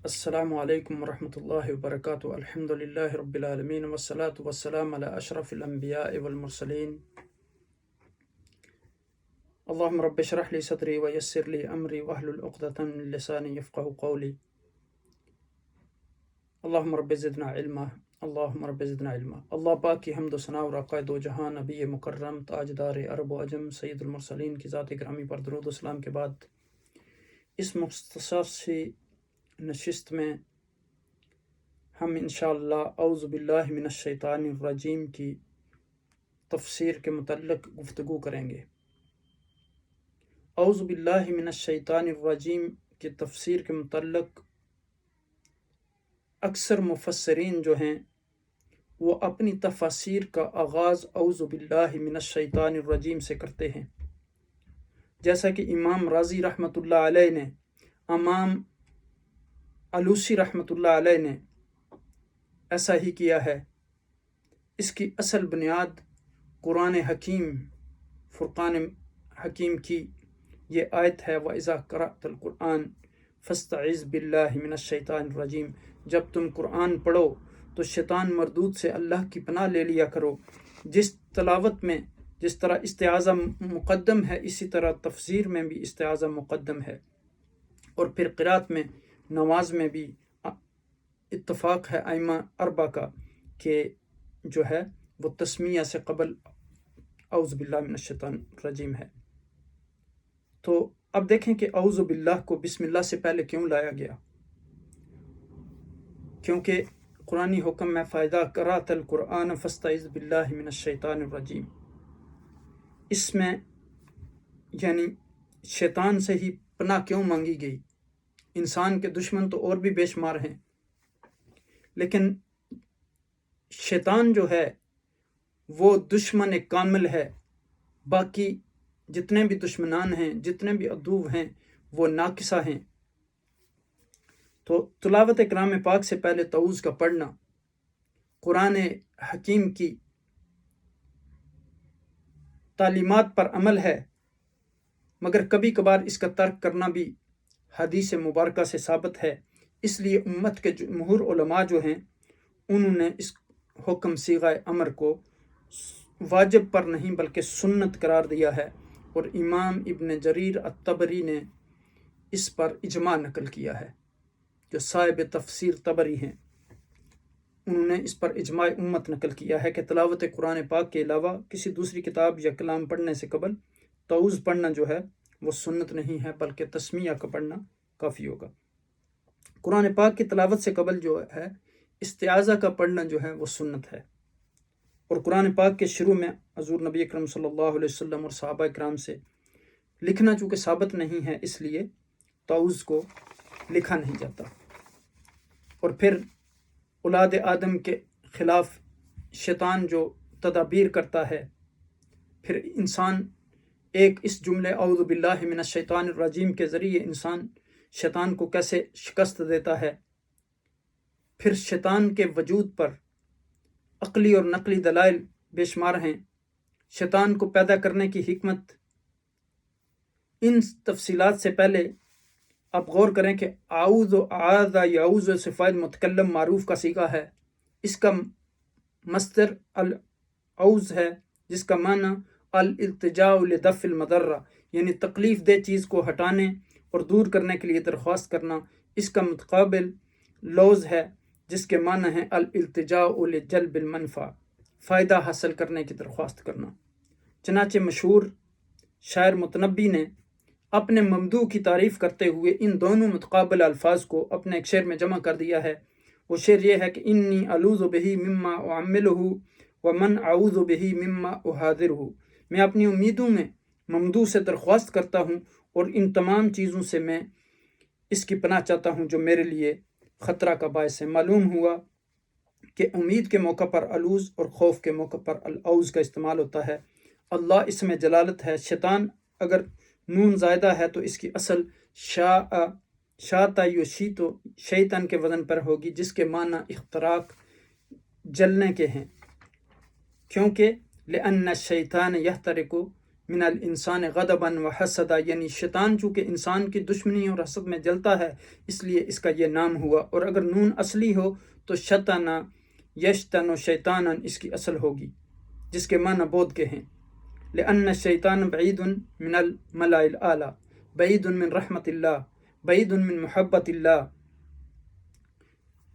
السلام علیکم ورحمۃ اللہ وبرکاتہ۔ الحمد للہ رب العالمین والصلاة والسلام علی اشرف الانبیاء والمرسلین۔ اللہم رب اشرح لی صدری ویسر لی امری واحلل عقدۃ من لسانی یفقہوا قولی۔ اللہم رب زدنا علما، اللہم رب زدنا علما۔ اللہ پاک کی حمد و ثنا اور عقائد و جہاں، نبی مکرم تاجدار عرب و عجم سید المرسلین کی ذات گرامی پر درود و سلام کے بعد، اس مختصر سی نشست میں ہم انشاءاللہ اعوذ باللہ من الشیطان الرجیم کی تفسیر کے متعلق گفتگو کریں گے۔ اعوذ باللہ من الشیطان الرجیم کی تفسیر کے متعلق اکثر مفسرین جو ہیں وہ اپنی تفاسیر کا آغاز اعوذ باللہ من الشیطان الرجیم سے کرتے ہیں، جیسا کہ امام رازی رحمۃ اللہ علیہ نے، امام علوسی رحمۃ اللہ علیہ نے ایسا ہی کیا ہے۔ اس کی اصل بنیاد قرآن حکیم، فرقان حکیم کی یہ آیت ہے، وَإِذَا قَرَأْتَ الْقُرْآنَ فَاسْتَعِذْ بِاللَّهِ مِنَ الشَّيْطَانِ الرَّجِيمِ۔ جب تم قرآن پڑھو تو شیطان مردود سے اللہ کی پناہ لے لیا کرو۔ جس تلاوت میں جس طرح استعاذہ مقدم ہے، اسی طرح تفسیر میں بھی استعاذہ مقدم ہے، اور پھر قرات میں، نماز میں بھی اتفاق ہے ائمہ اربعہ کا کہ جو ہے وہ تسمیہ سے قبل اعوذ باللہ من الشیطان الرجیم ہے۔ تو اب دیکھیں کہ اعوذ باللہ کو بسم اللہ سے پہلے کیوں لایا گیا؟ کیونکہ قرآنی حکم میں فائدہ قرأت القرآن فاستعذ باللہ من الشیطان الرجیم، اس میں یعنی شیطان سے ہی پناہ کیوں مانگی گئی؟ انسان کے دشمن تو اور بھی بے شمار ہیں، لیکن شیطان جو ہے وہ دشمن کامل ہے، باقی جتنے بھی دشمنان ہیں، جتنے بھی عدو ہیں، وہ ناقصہ ہیں۔ تو تلاوت کلام پاک سے پہلے تعوذ کا پڑھنا قرآن حکیم کی تعلیمات پر عمل ہے، مگر کبھی کبھار اس کا ترک کرنا بھی حدیث مبارکہ سے ثابت ہے۔ اس لیے امت کے جمہور علماء جو ہیں انہوں نے اس حکم صیغہ امر کو واجب پر نہیں بلکہ سنت قرار دیا ہے، اور امام ابن جریر الطبری نے اس پر اجماع نقل کیا ہے، جو صاحب تفسیر طبری ہیں، انہوں نے اس پر اجماع امت نقل کیا ہے کہ تلاوت قرآن پاک کے علاوہ کسی دوسری کتاب یا کلام پڑھنے سے قبل تعوذ پڑھنا جو ہے وہ سنت نہیں ہے، بلکہ تسمیہ کا پڑھنا کافی ہوگا۔ قرآن پاک کی تلاوت سے قبل جو ہے استعاذہ کا پڑھنا جو ہے وہ سنت ہے، اور قرآن پاک کے شروع میں حضور نبی اکرم صلی اللہ علیہ وسلم اور صحابہ کرام سے لکھنا چونکہ ثابت نہیں ہے، اس لیے تعوذ کو لکھا نہیں جاتا۔ اور پھر اولاد آدم کے خلاف شیطان جو تدابیر کرتا ہے، پھر انسان ایک اس جملے اعوذ باللہ من الشیطان الرجیم کے ذریعے انسان شیطان کو کیسے شکست دیتا ہے، پھر شیطان کے وجود پر عقلی اور نقلی دلائل بے شمار ہیں، شیطان کو پیدا کرنے کی حکمت۔ ان تفصیلات سے پہلے آپ غور کریں کہ اعوذ و اعاذ یعوذ سے فاعل متکلم معروف کا صیغہ ہے، اس کا مصدر الاعوذ ہے، جس کا معنی الالتجاء لدفع المضرہ، یعنی تکلیف دہ چیز کو ہٹانے اور دور کرنے کے لیے درخواست کرنا۔ اس کا متقابل لوز ہے، جس کے معنی ہے الالتجاء لجلب المنفع، فائدہ حاصل کرنے کی درخواست کرنا۔ چنانچہ مشہور شاعر متنبی نے اپنے ممدوح کی تعریف کرتے ہوئے ان دونوں متقابل الفاظ کو اپنے ایک شعر میں جمع کر دیا ہے۔ وہ شعر یہ ہے کہ انی الوذ بہ مما اعملہ ومن اعوذ بہ مما احاذرہ، میں اپنی امیدوں میں ممدوح سے درخواست کرتا ہوں، اور ان تمام چیزوں سے میں اس کی پناہ چاہتا ہوں جو میرے لیے خطرہ کا باعث ہے۔ معلوم ہوا کہ امید کے موقع پر الوذ اور خوف کے موقع پر الاعوذ کا استعمال ہوتا ہے۔ اللہ اس میں جلالت ہے۔ شیطان اگر نون زائدہ ہے تو اس کی اصل شاتا یشیتو شیطان کے وزن پر ہوگی، جس کے معنی اختراق، جلنے کے ہیں، کیونکہ لأن الشیطان یحترق من الانسان غضبا و حسدا، یعنی شیطان چونکہ انسان کی دشمنی اور حسد میں جلتا ہے اس لیے اس کا یہ نام ہوا، اور اگر نون اصلی ہو تو شتنا یشتن شیطانا اس کی اصل ہوگی، جس کے معنی بود کے ہیں، لأن الشیطان بعید من الملأ الاعلی، بعید من رحمت اللہ، بعید من محبت اللہ،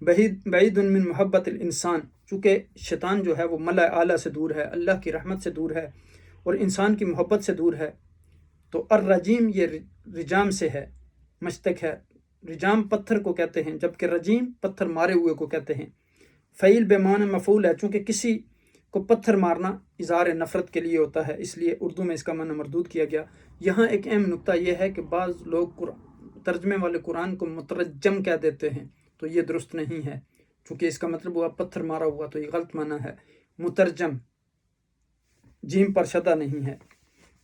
بعید من محبت الانسان، چونکہ شیطان جو ہے وہ ملأ اعلیٰ سے دور ہے، اللہ کی رحمت سے دور ہے اور انسان کی محبت سے دور ہے۔ تو الرجیم یہ رجام سے ہے، مشتق ہے، رجام پتھر کو کہتے ہیں جبکہ رجیم پتھر مارے ہوئے کو کہتے ہیں۔ فعیل بے معنی مفعول ہے، چونکہ کسی کو پتھر مارنا اظہار نفرت کے لیے ہوتا ہے، اس لیے اردو میں اس کا معنی مردود کیا گیا۔ یہاں ایک اہم نکتہ یہ ہے کہ بعض لوگ ترجمے والے قرآن کو مترجم کہہ دیتے ہیں، تو یہ درست نہیں ہے، چونکہ اس کا مطلب ہوا پتھر مارا ہوا، تو یہ غلط معنی ہے۔ مترجم جیم پر شدہ نہیں ہے،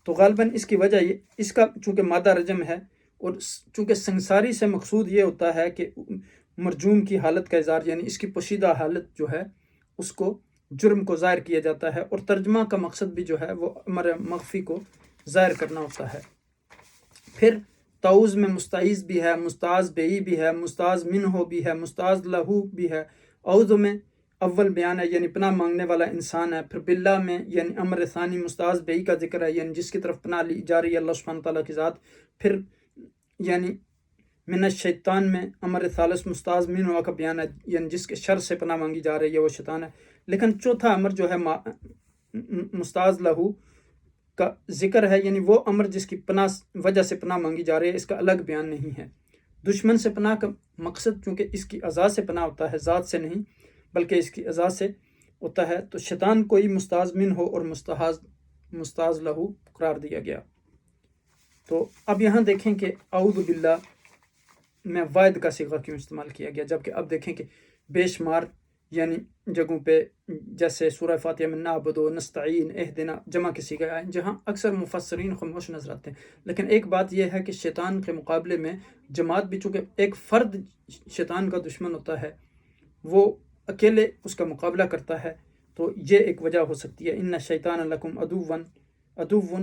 تو غالباً اس کی وجہ اس کا چونکہ مادہ رجم ہے، اور چونکہ سنگساری سے مقصود یہ ہوتا ہے کہ مرجوم کی حالت کا اظہار، یعنی اس کی پوشیدہ حالت جو ہے اس کو جرم کو ظاہر کیا جاتا ہے، اور ترجمہ کا مقصد بھی جو ہے وہ امر مخفی کو ظاہر کرنا ہوتا ہے۔ پھر تعوذ میں مستعیذ بھی ہے، مستعاذ بہی بھی ہے، مستعاذ منہ بھی ہے، مستعاذ لہو بھی ہے۔ اعوذ میں اول بیان ہے یعنی پناہ مانگنے والا انسان ہے، پھر باللہ میں یعنی امر ثانی مستعاذ بہی کا ذکر ہے یعنی جس کی طرف پناہ لی جا رہی ہے اللہ سبحانہ تعالیٰ کی ذات، پھر یعنی من الشیطان میں امر ثالث مستعاذ منہ کا بیان ہے یعنی جس کے شر سے پناہ مانگی جا رہی ہے وہ شیطان ہے۔ لیکن چوتھا امر جو ہے مستعاذ لہو کا ذکر ہے، یعنی وہ امر جس کی پناہ وجہ سے پناہ مانگی جا رہی ہے، اس کا الگ بیان نہیں ہے۔ دشمن سے پناہ کا مقصد چونکہ اس کی اذا سے پناہ ہوتا ہے، ذات سے نہیں بلکہ اس کی اذا سے ہوتا ہے، تو شیطان کو ہی مستعاذ منہ اور مستعاذ لہو قرار دیا گیا۔ تو اب یہاں دیکھیں کہ اعوذ باللہ میں واحد کا صیغہ کیوں استعمال کیا گیا، جبکہ اب دیکھیں کہ بے شمار یعنی جگہوں پہ جیسے سورہ فاتحہ میں نعبد و نستعین اہدنا جمع کے صیغے آئے، جہاں اکثر مفسرین خاموش نظر آتے ہیں۔ لیکن ایک بات یہ ہے کہ شیطان کے مقابلے میں جماعت بھی، چونکہ ایک فرد شیطان کا دشمن ہوتا ہے، وہ اکیلے اس کا مقابلہ کرتا ہے، تو یہ ایک وجہ ہو سکتی ہے۔ ان الشیطان لکم عدو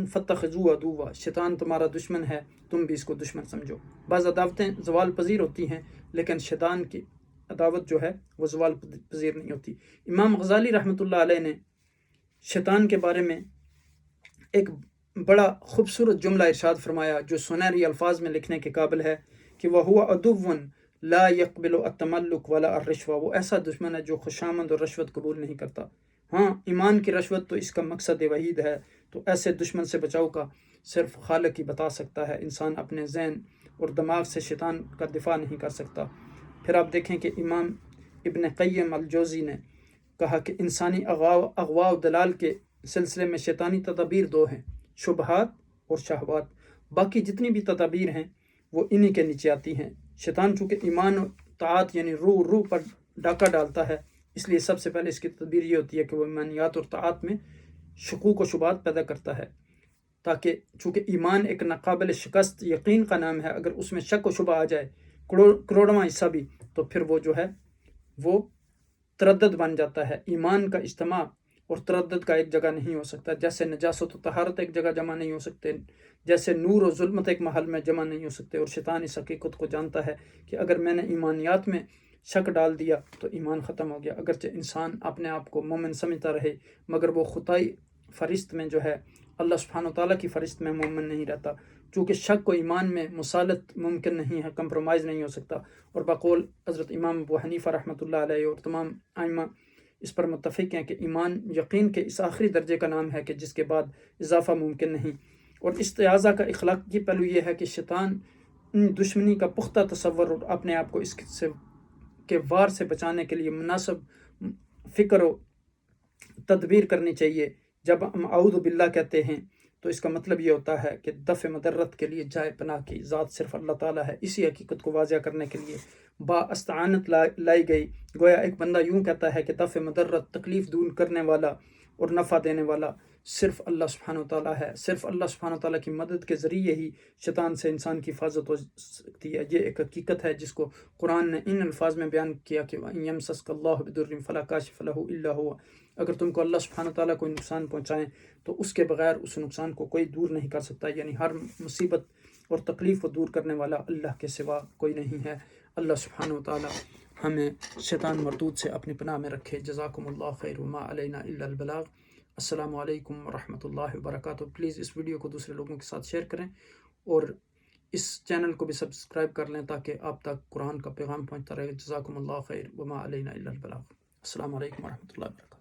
فاتخذوہ عدوا، شیطان تمہارا دشمن ہے، تم بھی اس کو دشمن سمجھو۔ بعض عداوتیں زوال پذیر ہوتی ہیں لیکن شیطان کی عداوت جو ہے وہ زوال پذیر نہیں ہوتی۔ امام غزالی رحمۃ اللہ علیہ نے شیطان کے بارے میں ایک بڑا خوبصورت جملہ ارشاد فرمایا جو سنہری الفاظ میں لکھنے کے قابل ہے کہ وَهُوَ عَدُوٌ لَا يَقْبِلُ التَّمَلُّكَ وَلَا الرِّشْوَةَ، وہ ایسا دشمن ہے جو خوشامد اور رشوت قبول نہیں کرتا۔ ہاں، ایمان کی رشوت تو اس کا مقصد وحید ہے، تو ایسے دشمن سے بچاؤ کا صرف خالق ہی بتا سکتا ہے، انسان اپنے ذہن اور دماغ سے شیطان کا دفاع نہیں کر سکتا۔ پھر آپ دیکھیں کہ امام ابن قیم الجوزی نے کہا کہ انسانی اغوا و دلال کے سلسلے میں شیطانی تدابیر دو ہیں، شبہات اور شہوات، باقی جتنی بھی تدابیر ہیں وہ انہی کے نیچے آتی ہیں۔ شیطان چونکہ ایمان و طاعت یعنی روح پر ڈاکہ ڈالتا ہے، اس لیے سب سے پہلے اس کی تدبیر یہ ہوتی ہے کہ وہ ایمانیات اور طاعت میں شکوک و شبہات پیدا کرتا ہے، تاکہ چونکہ ایمان ایک ناقابل شکست یقین کا نام ہے، اگر اس میں شک و شبہ آ جائے کروڑواں حصہ بھی، تو پھر وہ جو ہے وہ تردد بن جاتا ہے۔ ایمان کا اجتماع اور تردد کا ایک جگہ نہیں ہو سکتا، جیسے نجاست و طہارت ایک جگہ جمع نہیں ہو سکتے، جیسے نور و ظلمت ایک محل میں جمع نہیں ہو سکتے، اور شیطان اس حقیقت کو جانتا ہے کہ اگر میں نے ایمانیات میں شک ڈال دیا تو ایمان ختم ہو گیا، اگرچہ انسان اپنے آپ کو مومن سمجھتا رہے مگر وہ خدائی فرشت میں جو ہے اللہ سبحانہ و تعالیٰ کی فرشت میں مومن نہیں رہتا، چونکہ شک و ایمان میں مصالحت ممکن نہیں ہے، کمپرومائز نہیں ہو سکتا۔ اور بقول حضرت امام ابو حنیفہ رحمۃ اللہ علیہ اور تمام ائمہ اس پر متفق ہیں کہ ایمان یقین کے اس آخری درجے کا نام ہے کہ جس کے بعد اضافہ ممکن نہیں۔ اور اس تیازہ کا اخلاقی پہلو یہ ہے کہ شیطان دشمنی کا پختہ تصور اور اپنے آپ کو اس کے وار سے بچانے کے لیے مناسب فکر و تدبیر کرنی چاہیے۔ جب ہم اعوذ باللہ کہتے ہیں تو اس کا مطلب یہ ہوتا ہے کہ دفع مدرت کے لیے جائے پناہ کی ذات صرف اللہ تعالیٰ ہے۔ اسی حقیقت کو واضح کرنے کے لیے با استعانت لائی گئی، گویا ایک بندہ یوں کہتا ہے کہ دفع مدرت تکلیف دور کرنے والا اور نفع دینے والا صرف اللہ سبحانہ وتعالیٰ ہے. صرف اللہ سبحانہ وتعالیٰ کی مدد کے ذریعے ہی شیطان سے انسان کی حفاظت ہو سکتی ہے. یہ ایک حقیقت ہے جس کو قرآن نے ان الفاظ میں بیان کیا کہ وَإِن يَمْسَسْكَ اللَّهُ بِضُرٍّ فَلَا كَاشِفَ لَهُ إِلَّا هُوَ. اگر تم کو اللہ سبحانہ وتعالیٰ کوئی نقصان پہنچائیں تو اس کے بغیر اس نقصان کو کوئی دور نہیں کر سکتا. یعنی ہر مصیبت اور تکلیف کو دور کرنے والا اللہ کے سوا کوئی نہیں ہے. اللہ سبحانہ وتعالیٰ ہمیں شیطان مردود سے اپنی پناہ میں رکھے. جزاکم اللہ خیر وما علینا الا البلاغ. السلام علیکم ورحمۃ اللہ وبرکاتہ. پلیز اس ویڈیو کو دوسرے لوگوں کے ساتھ شیئر کریں اور اس چینل کو بھی سبسکرائب کر لیں تاکہ آپ تک قرآن کا پیغام پہنچتا رہے. جزاکم اللہ خیر وما علینا الا البلاغ. السلام علیکم ورحمۃ اللہ وبرکاتہ.